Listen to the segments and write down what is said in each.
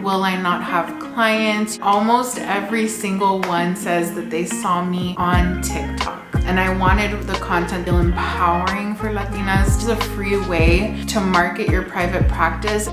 Will I not have clients? Almost every single one says that they saw me on TikTok. And I wanted the content to feel empowering for Latinas. It's a free way to market your private practice.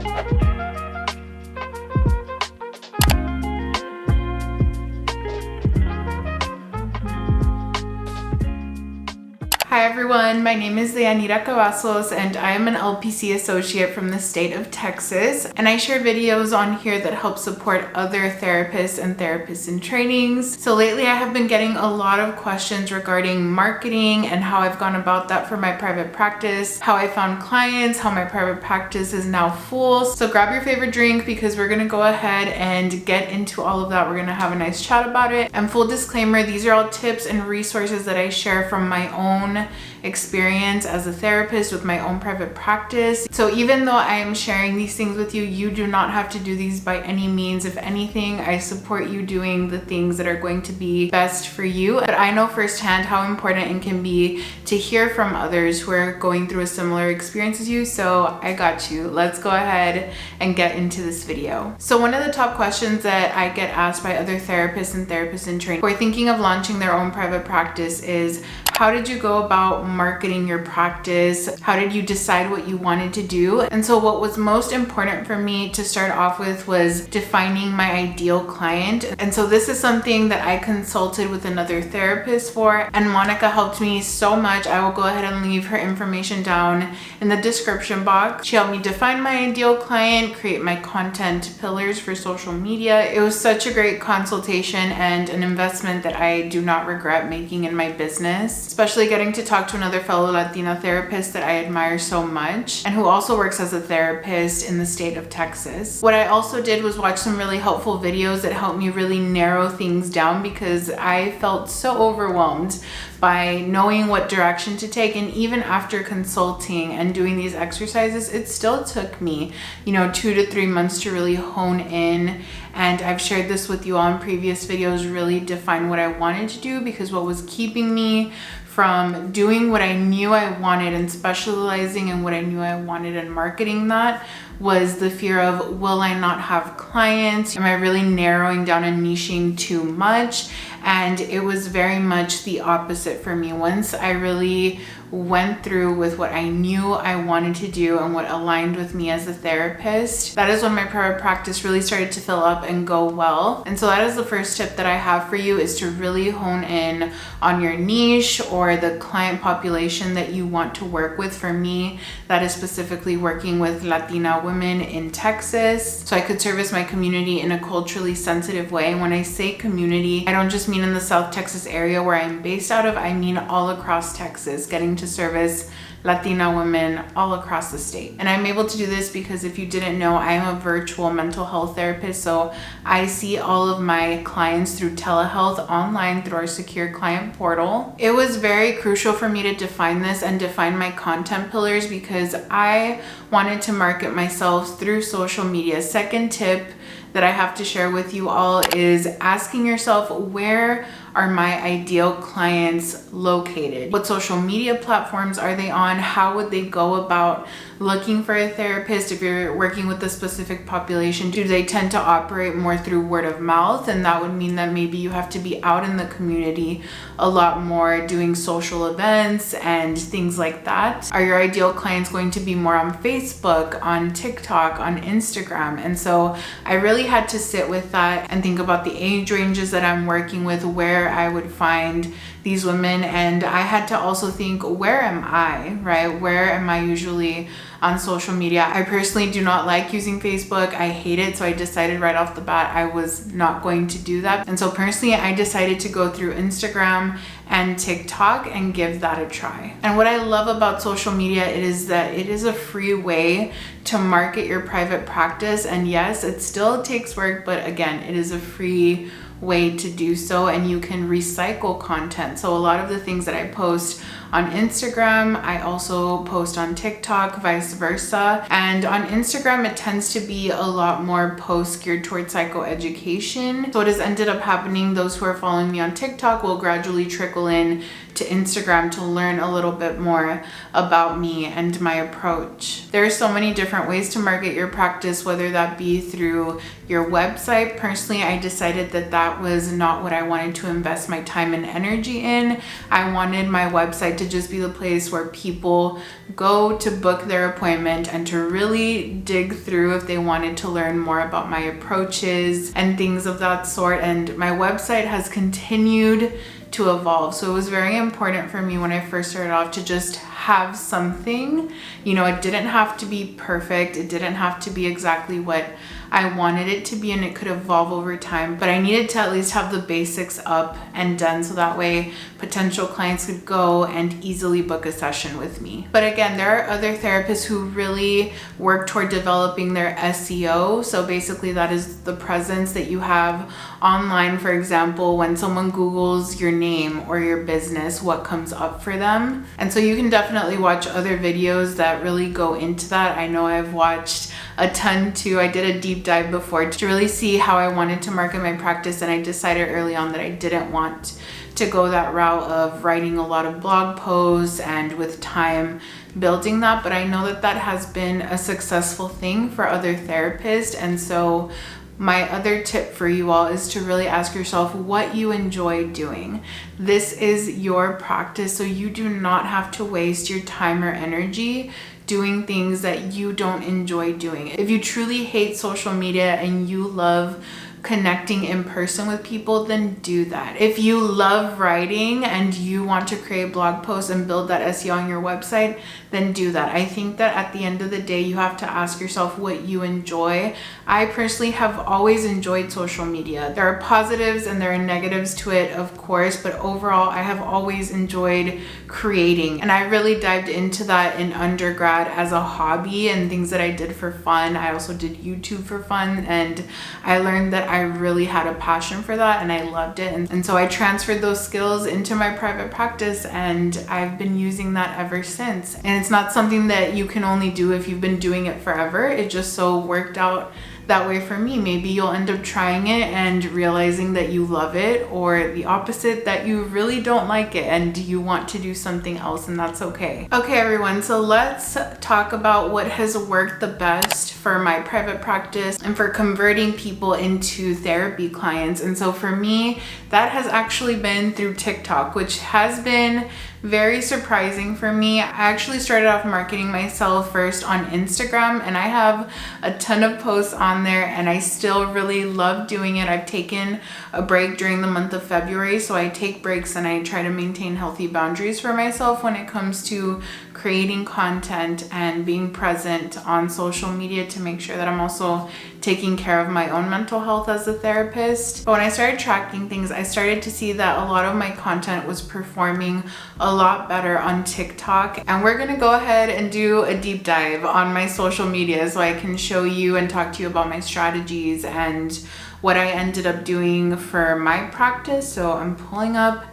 Hi everyone, my name is Deyaniracavazos and I am an LPC-associate from the state of Texas, and I share videos on here that help support other therapists and therapists in trainings. So lately I have been getting a lot of questions regarding marketing and how I've gone about that for my private practice, how I found clients, how my private practice is now full. So grab your favorite drink because we're gonna go ahead and get into all of that. We're gonna have a nice chat about it. And full disclaimer, these are all tips and resources that I share from my own experience as a therapist with my own private practice. So even though I am sharing these things with you, you do not have to do these by any means. If anything, I support you doing the things that are going to be best for you. But I know firsthand how important it can be to hear from others who are going through a similar experience as you. So I got you. Let's go ahead and get into this video. So one of the top questions that I get asked by other therapists and therapists in training who are thinking of launching their own private practice is, how did you go about marketing your practice? How did you decide what you wanted to do? And so what was most important for me to start off with was defining my ideal client. And so this is something that I consulted with another therapist for, and Monica helped me so much. I will go ahead and leave her information down in the description box. She helped me define my ideal client, create my content pillars for social media. It was such a great consultation and an investment that I do not regret making in my business, especially getting to talk to another fellow Latina therapist that I admire so much and who also works as a therapist in the state of Texas. What I also did was watch some really helpful videos that helped me really narrow things down because I felt so overwhelmed by knowing what direction to take. And even after consulting and doing these exercises, it still took me, 2 to 3 months to really hone in. And I've shared this with you all in previous videos, really define what I wanted to do, because what was keeping me from doing what I knew I wanted and specializing in what I knew I wanted and marketing that was the fear of, will I not have clients? Am I really narrowing down and niching too much? And it was very much the opposite for me. Once I really went through with what I knew I wanted to do and what aligned with me as a therapist, that is when my private practice really started to fill up and go well. And so that is the first tip that I have for you, is to really hone in on your niche or the client population that you want to work with. For me, that is specifically working with Latina women in Texas, so I could service my community in a culturally sensitive way. And when I say community, I don't just mean in the South Texas area where I'm based out of, I mean all across Texas, getting to service Latina women all across the state. And I'm able to do this because, if you didn't know, I am a virtual mental health therapist. So I see all of my clients through telehealth online through our secure client portal. It was very crucial for me to define this and define my content pillars because I wanted to market myself through social media. Second tip that I have to share with you all is asking yourself, where are my ideal clients located? What social media platforms are they on? How would they go about looking for a therapist? If you're working with a specific population, do they tend to operate more through word of mouth? And that would mean that maybe you have to be out in the community a lot more, doing social events and things like that. Are your ideal clients going to be more on Facebook, on TikTok, on Instagram? And so I really had to sit with that and think about the age ranges that I'm working with, where I would find these women. And I had to also think, where am I, right? Where am I usually on social media? I personally do not like using Facebook. I hate it. So I decided right off the bat I was not going to do that. And so personally, I decided to go through Instagram and TikTok and give that a try. And what I love about social media is that it is a free way to market your private practice. And yes, it still takes work, but again, it is a free way to do so, and you can recycle content. So a lot of the things that I post on Instagram, I also post on TikTok, vice versa. And on Instagram, it tends to be a lot more posts geared towards psychoeducation. So what has ended up happening, those who are following me on TikTok will gradually trickle in to Instagram to learn a little bit more about me and my approach. There are so many different ways to market your practice, whether that be through your website. Personally, I decided that that was not what I wanted to invest my time and energy in. I wanted my website to just be the place where people go to book their appointment and to really dig through if they wanted to learn more about my approaches and things of that sort. And my website has continued to evolve. So it was very important for me when I first started off to just have something. You know, it didn't have to be perfect. It didn't have to be exactly what I wanted it to be, and it could evolve over time, but I needed to at least have the basics up and done so that way potential clients could go and easily book a session with me. But again, there are other therapists who really work toward developing their SEO. So basically that is the presence that you have online. For example, when someone Googles your name or your business, what comes up for them. And so you can definitely watch other videos that really go into that. I know I've watched a ton too. I did a deep dive before to really see how I wanted to market my practice, and I decided early on that I didn't want to go that route of writing a lot of blog posts and with time building that. But I know that that has been a successful thing for other therapists. And so my other tip for you all is to really ask yourself what you enjoy doing. This is your practice, so you do not have to waste your time or energy doing things that you don't enjoy doing. If you truly hate social media and you love connecting in person with people, then do that. If you love writing and you want to create blog posts and build that SEO on your website, then do that. I think that at the end of the day, you have to ask yourself what you enjoy. I personally have always enjoyed social media. There are positives and there are negatives to it, of course, but overall, I have always enjoyed creating. And I really dived into that in undergrad as a hobby and things that I did for fun. I also did YouTube for fun, and I learned that I really had a passion for that and I loved it. And so I transferred those skills into my private practice, and I've been using that ever since. And it's not something that you can only do if you've been doing it forever. It just so worked out that way for me. Maybe you'll end up trying it and realizing that you love it, or the opposite, that you really don't like it and you want to do something else, and that's okay. Okay, everyone, so let's talk about what has worked the best for my private practice and for converting people into therapy clients. And so for me, that has actually been through TikTok, which has been very surprising for me. I actually started off marketing myself first on Instagram, and I have a ton of posts on there and I still really love doing it. I've taken a break during the month of February, so I take breaks and I try to maintain healthy boundaries for myself when it comes to creating content and being present on social media to make sure that I'm also taking care of my own mental health as a therapist. But when I started tracking things, I started to see that a lot of my content was performing a lot better on TikTok. And we're gonna go ahead and do a deep dive on my social media so I can show you and talk to you about my strategies and what I ended up doing for my practice. So I'm pulling up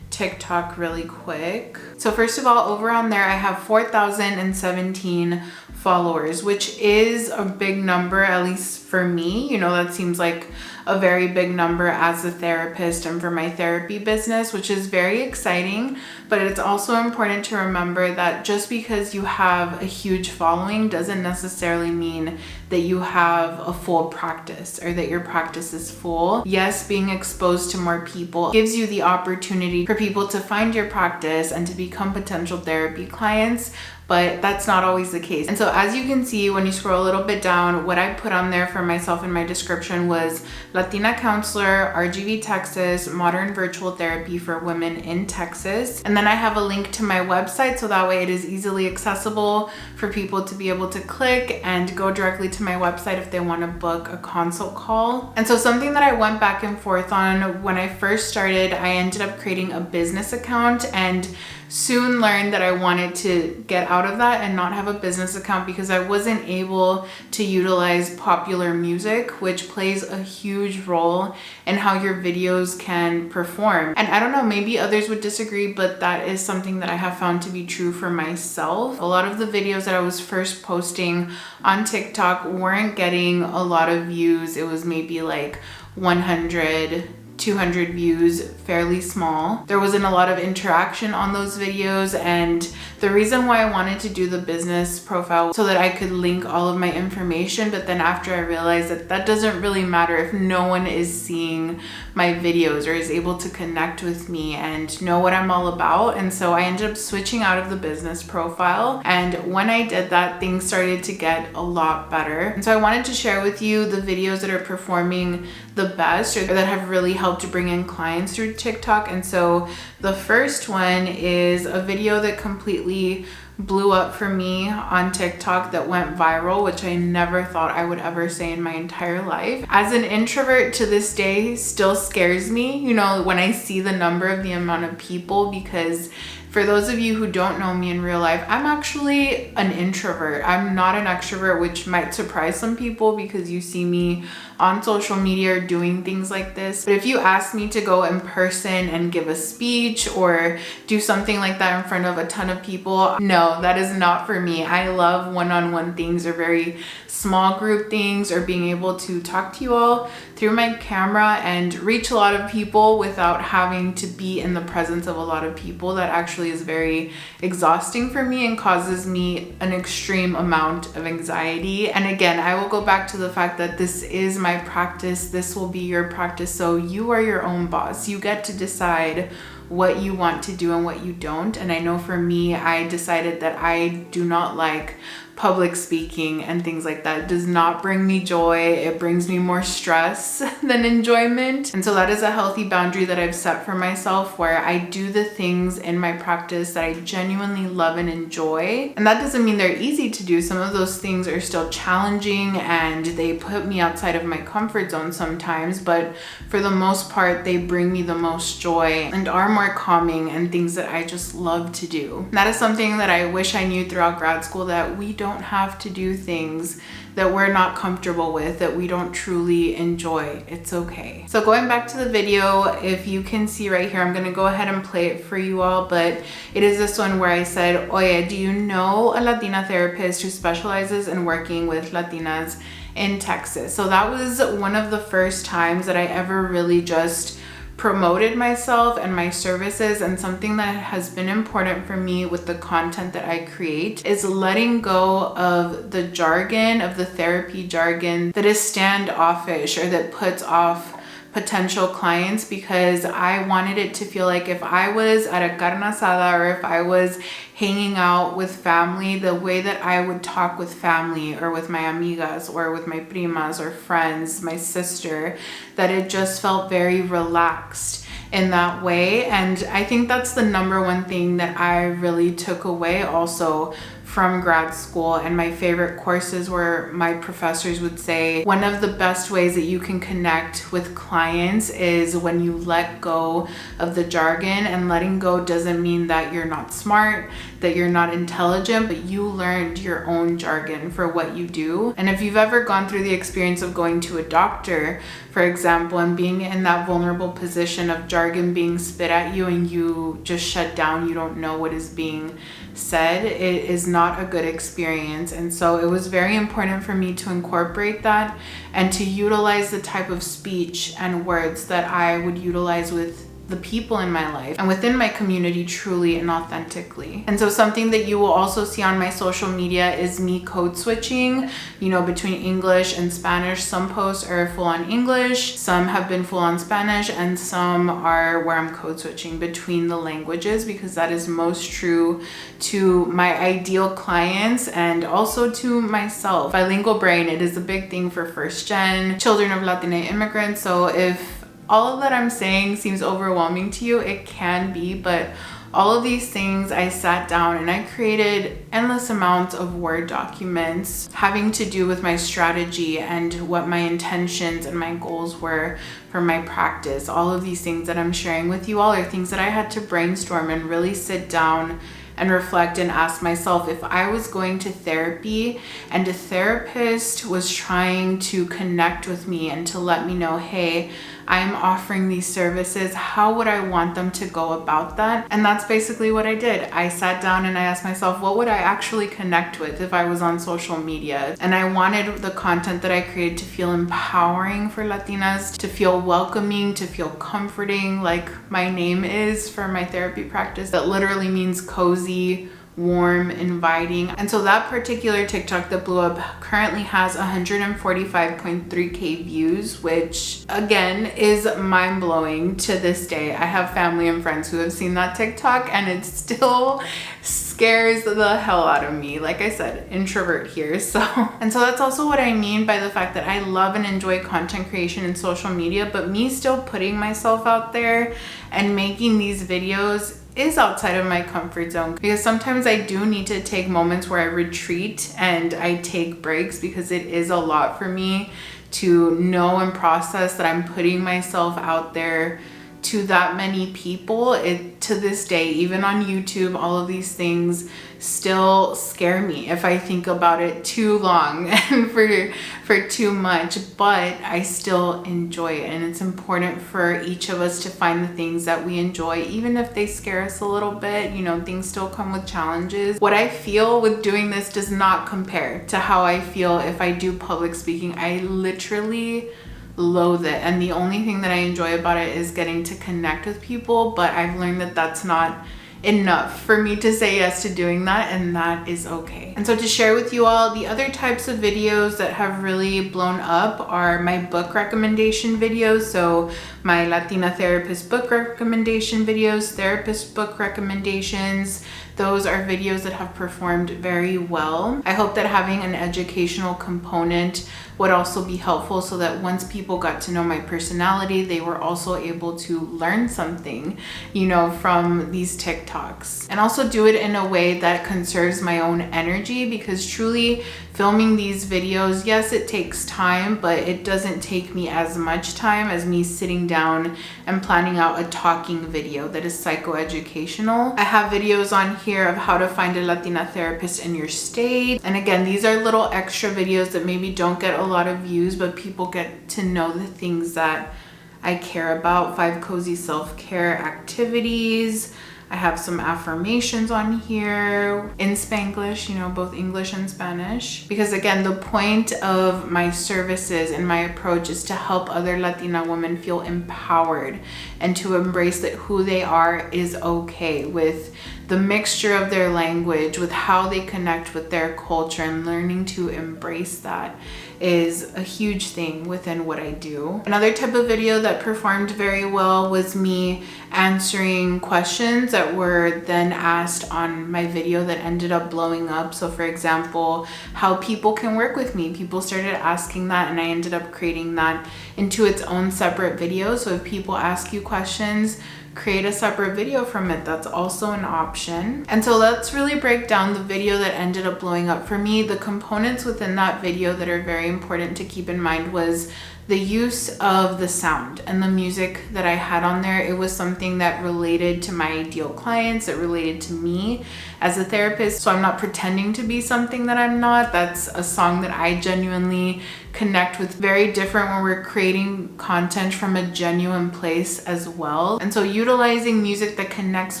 TikTok really quick. So first of all, over on there, I have 4,017 followers, which is a big number, at least for me. You know, that seems like a very big number as a therapist and for my therapy business, which is very exciting. But it's also important to remember that just because you have a huge following doesn't necessarily mean that you have a full practice or that your practice is full. Yes, being exposed to more people gives you the opportunity for people to find your practice and to become potential therapy clients, but that's not always the case. And so as you can see, when you scroll a little bit down, what I put on there for myself in my description was Latina counselor, RGV Texas, modern virtual therapy for women in Texas. And then I have a link to my website, so that way it is easily accessible for people to be able to click and go directly to my website if they want to book a consult call. And so something that I went back and forth on when I first started, I ended up creating a business account and soon learned that I wanted to get out of that and not have a business account because I wasn't able to utilize popular music, which plays a huge role in how your videos can perform. And I don't know, maybe others would disagree, but that is something that I have found to be true for myself. A lot of the videos that I was first posting on TikTok weren't getting a lot of views. It was maybe like 100 200 views, fairly small. There wasn't a lot of interaction on those videos, and the reason why I wanted to do the business profile so that I could link all of my information, but then after I realized that that doesn't really matter if no one is seeing my videos or is able to connect with me and know what I'm all about. And so I ended up switching out of the business profile, and when I did that, things started to get a lot better. And so I wanted to share with you the videos that are performing the best or that have really helped to bring in clients through TikTok. And so the first one is a video that completely blew up for me on TikTok that went viral, which I never thought I would ever say in my entire life. As an introvert, to this day still scares me, you know, when I see the number of the amount of people, because for those of you who don't know me in real life, I'm actually an introvert. I'm not an extrovert, which might surprise some people because you see me on social media doing things like this. But if you ask me to go in person and give a speech or do something like that in front of a ton of people, no, that is not for me. I love one-on-one things or very small group things, or being able to talk to you all through my camera and reach a lot of people without having to be in the presence of a lot of people. That actually is very exhausting for me and causes me an extreme amount of anxiety. And again, I will go back to the fact that this is my practice. This will be your practice. So you are your own boss. You get to decide what you want to do and what you don't. And I know for me, I decided that I do not like public speaking and things like that. It does not bring me joy. It brings me more stress than enjoyment. And so that is a healthy boundary that I've set for myself, where I do the things in my practice that I genuinely love and enjoy. And that doesn't mean they're easy to do. Some of those things are still challenging and they put me outside of my comfort zone sometimes, but for the most part, they bring me the most joy and are more calming and things that I just love to do. And that is something that I wish I knew throughout grad school, that we don't have to do things that we're not comfortable with, that we don't truly enjoy. It's okay. So going back to the video, if you can see right here, I'm gonna go ahead and play it for you all, but it is this one where I said, Oye, do you know a Latina therapist who specializes in working with Latinas in Texas? So that was one of the first times that I ever really just promoted myself and my services. And something that has been important for me with the content that I create is letting go of the jargon, of the therapy jargon that is standoffish or that puts off potential clients, because I wanted it to feel like if I was at a carne asada or if I was hanging out with family, the way that I would talk with family or with my amigas or with my primas or friends, my sister, that it just felt very relaxed in that way. And I think that's the number one thing that I really took away also from grad school and my favorite courses, where my professors would say one of the best ways that you can connect with clients is when you let go of the jargon. And letting go doesn't mean that you're not smart, that you're not intelligent, but you learned your own jargon for what you do. And if you've ever gone through the experience of going to a doctor, for example, and being in that vulnerable position of jargon being spit at you and you just shut down, you don't know what is being said, it is not a good experience. And so it was very important for me to incorporate that and to utilize the type of speech and words that I would utilize with the people in my life and within my community truly and authentically. And so something that you will also see on my social media is me code switching, between English and Spanish. Some posts are full on English, some have been full on Spanish, and some are where I'm code switching between the languages, because that is most true to my ideal clients and also to myself. Bilingual brain, it is a big thing for first gen children of Latina immigrants. So if all of that I'm saying seems overwhelming to you, it can be, but all of these things, I sat down and I created endless amounts of Word documents having to do with my strategy and what my intentions and my goals were for my practice. All of these things that I'm sharing with you all are things that I had to brainstorm and really sit down and reflect and ask myself, if I was going to therapy and a therapist was trying to connect with me and to let me know, hey, I'm offering these services, how would I want them to go about that? And that's basically what I did. I sat down and I asked myself, what would I actually connect with if I was on social media? And I wanted the content that I created to feel empowering for Latinas, to feel welcoming, to feel comforting, like my name is for my therapy practice. That literally means cozy, warm, inviting. And so that particular TikTok that blew up currently has 145.3K views, which again is mind-blowing to this day. I have family and friends who have seen that TikTok and it still scares the hell out of me. Like I said, introvert here. And so that's also what I mean by the fact that I love and enjoy content creation and social media, but me still putting myself out there and making these videos is outside of my comfort zone, because sometimes I do need to take moments where I retreat and I take breaks, because it is a lot for me to know and process that I'm putting myself out there to that many people. To this day, even on YouTube, all of these things still scare me if I think about it too long and for too much, but I still enjoy it. And it's important for each of us to find the things that we enjoy, even if they scare us a little bit. You know, things still come with challenges. What I feel with doing this does not compare to how I feel if I do public speaking. I literally loathe it, and the only thing that I enjoy about it is getting to connect with people, but I've learned that that's not enough for me to say yes to doing that, and that is okay. And so to share with you all, the other types of videos that have really blown up are my book recommendation videos. So my Latina therapist book recommendation videos, therapist book recommendations, those are videos that have performed very well. I hope that having an educational component would also be helpful, so that once people got to know my personality, they were also able to learn something, you know, from these TikToks. And also do it in a way that conserves my own energy, because truly filming these videos, yes, it takes time, but it doesn't take me as much time as me sitting down and planning out a talking video that is psychoeducational. I have videos on here of how to find a Latina therapist in your state. And again, these are little extra videos that maybe don't get a lot of views, but people get to know the things that I care about. 5 cozy self-care activities. I have some affirmations on here in Spanglish, you know, both English and Spanish. Because again, the point of my services and my approach is to help other Latina women feel empowered and to embrace that who they are is okay, with the mixture of their language, with how they connect with their culture, and learning to embrace that is a huge thing within what I do. Another type of video that performed very well was me answering questions that were then asked on my video that ended up blowing up. So for example, how people can work with me. People started asking that, and I ended up creating that into its own separate video. So if people ask you questions, create a separate video from it. That's also an option. And so let's really break down the video that ended up blowing up for me. The components within that video that are very important to keep in mind was the use of the sound and the music that I had on there. It was something that related to my ideal clients, it related to me as a therapist. So I'm not pretending to be something that I'm not. That's a song that I genuinely connect with. Very different when we're creating content from a genuine place as well. And so utilizing music that connects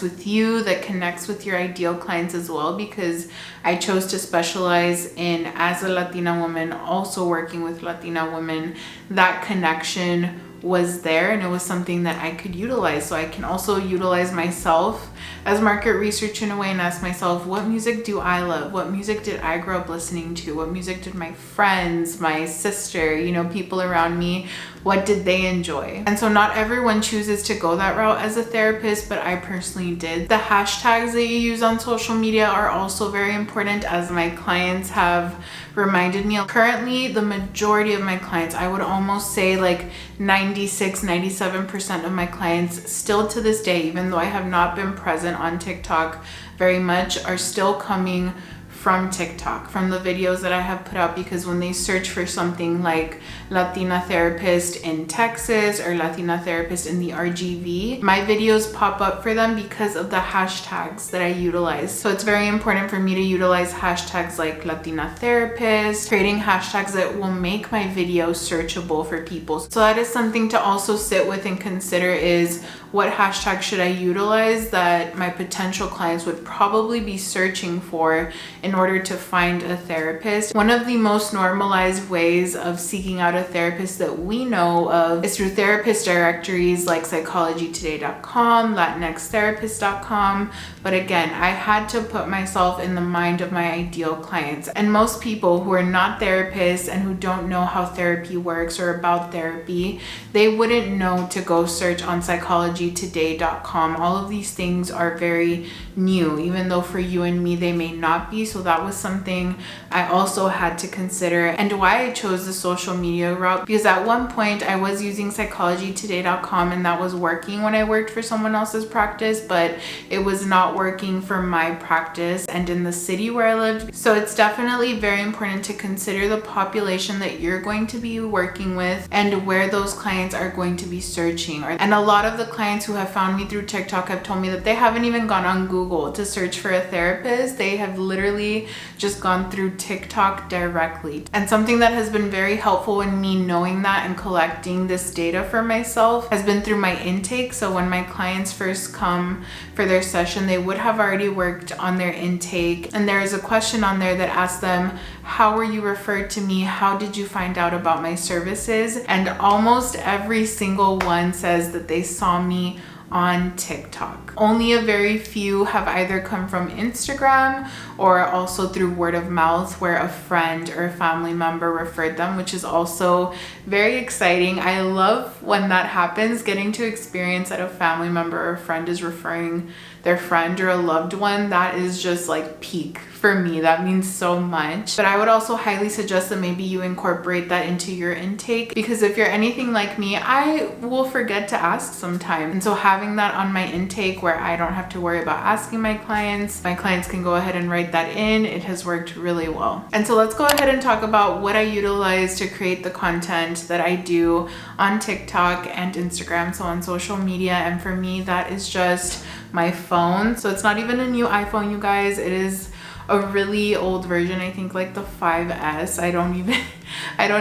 with you, that connects with your ideal clients as well, because I chose to specialize in, as a Latina woman, also working with Latina women, that connection was there and it was something that I could utilize. So I can also utilize myself as market research in a way and ask myself, what music do I love? What music did I grow up listening to? What music did my friends, my sister, you know, people around me, what did they enjoy? And so not everyone chooses to go that route as a therapist, but I personally did. The hashtags that you use on social media are also very important, as my clients have reminded me. Currently, the majority of my clients, I would almost say like 96-97% of my clients still to this day, even though I have not been present on TikTok very much, are still coming from TikTok, from the videos that I have put out, because when they search for something like Latina therapist in Texas or Latina therapist in the RGV, my videos pop up for them because of the hashtags that I utilize. So it's very important for me to utilize hashtags like Latina therapist, creating hashtags that will make my video searchable for people. So that is something to also sit with and consider, is what hashtag should I utilize that my potential clients would probably be searching for in order to find a therapist. One of the most normalized ways of seeking out a therapist that we know of is through therapist directories like psychologytoday.com, latinxtherapist.com. But again, I had to put myself in the mind of my ideal clients. And most people who are not therapists and who don't know how therapy works or about therapy, they wouldn't know to go search on psychologytoday.com. All of these things are very new, even though for you and me they may not be. So that was something I also had to consider, and why I chose the social media route, because at one point I was using psychologytoday.com and that was working when I worked for someone else's practice, but it was not working for my practice and in the city where I lived. So it's definitely very important to consider the population that you're going to be working with and where those clients are going to be searching. And a lot of the clients who have found me through TikTok have told me that they haven't even gone on Google to search for a therapist. They have literally just gone through TikTok directly. And something that has been very helpful in me knowing that and collecting this data for myself has been through my intake. So when my clients first come for their session, they would have already worked on their intake, and there is a question on there that asks them, how were you referred to me? How did you find out about my services? And almost every single one says that they saw me on TikTok. Only a very few have either come from Instagram or also through word of mouth, where a friend or a family member referred them, which is also very exciting. I love when that happens, getting to experience that a family member or a friend is referring their friend or a loved one. That is just like peak for me. That means so much. But I would also highly suggest that maybe you incorporate that into your intake, because if you're anything like me, I will forget to ask sometimes. And so having that on my intake where I don't have to worry about asking my clients can go ahead and write that in. It has worked really well. And so let's go ahead and talk about what I utilize to create the content that I do on TikTok and Instagram, so on social media. And for me, that is just my phone. So it's not even a new iPhone, you guys. It is a really old version, I think like the 5S. I don't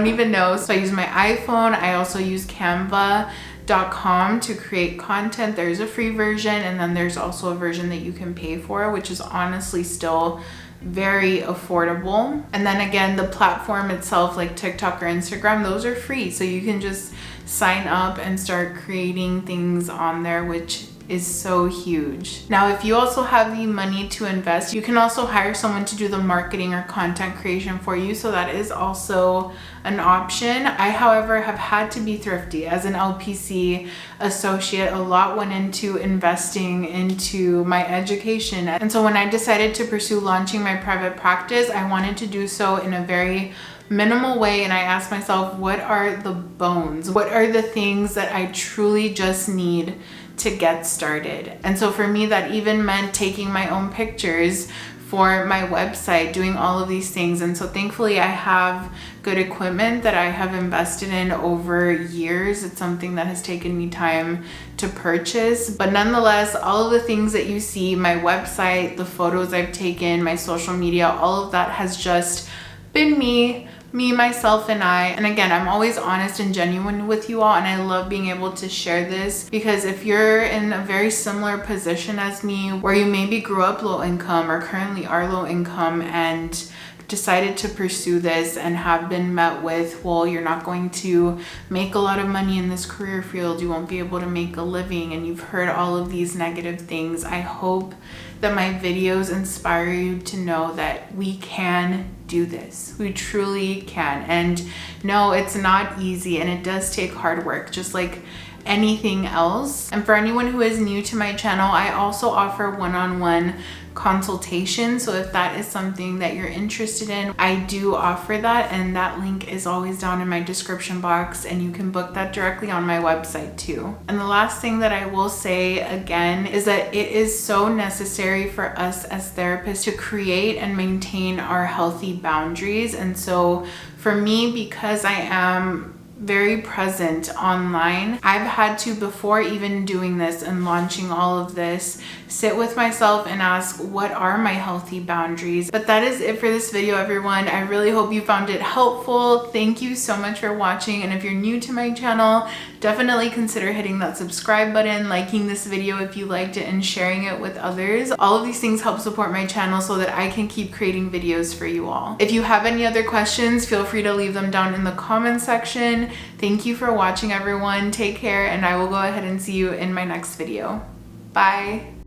even know. So I use my iPhone. I also use Canva.com to create content. There's a free version, and then there's also a version that you can pay for, which is honestly still very affordable. And then again, the platform itself, like TikTok or Instagram, those are free. So you can just sign up and start creating things on there, which is so huge. Now, if you also have the money to invest, you can also hire someone to do the marketing or content creation for you. So that is also an option. I, however, have had to be thrifty. As an LPC-associate, a lot went into investing into my education. And so when I decided to pursue launching my private practice, I wanted to do so in a very minimal way, and I asked myself, what are the bones? What are the things that I truly just need to get started? And so for me, that even meant taking my own pictures for my website, doing all of these things. And so thankfully I have good equipment that I have invested in over years. It's something that has taken me time to purchase, but nonetheless, all of the things that you see, my website, the photos I've taken, my social media, all of that has just been me, myself, and I. And again, I'm always honest and genuine with you all, and I love being able to share this, because if you're in a very similar position as me, where you maybe grew up low income or currently are low income and decided to pursue this and have been met with, well, you're not going to make a lot of money in this career field, you won't be able to make a living, and you've heard all of these negative things, I hope that my videos inspire you to know that we can do this. We truly can. And no, it's not easy, and it does take hard work, just like anything else. And for anyone who is new to my channel, I also offer one-on-one consultation. So if that is something that you're interested in, I do offer that, and that link is always down in my description box, and you can book that directly on my website too. And the last thing that I will say again is that it is so necessary necessary for us as therapists to create and maintain our healthy boundaries. And so for me, because I am very present online, I've had to, before even doing this and launching all of this, sit with myself and ask, what are my healthy boundaries? But that is it for this video, everyone. I really hope you found it helpful. Thank you so much for watching. And if you're new to my channel, definitely consider hitting that subscribe button, liking this video if you liked it, and sharing it with others. All of these things help support my channel so that I can keep creating videos for you all. If you have any other questions, feel free to leave them down in the comment section. Thank you for watching, everyone. Take care, and I will go ahead and see you in my next video. Bye.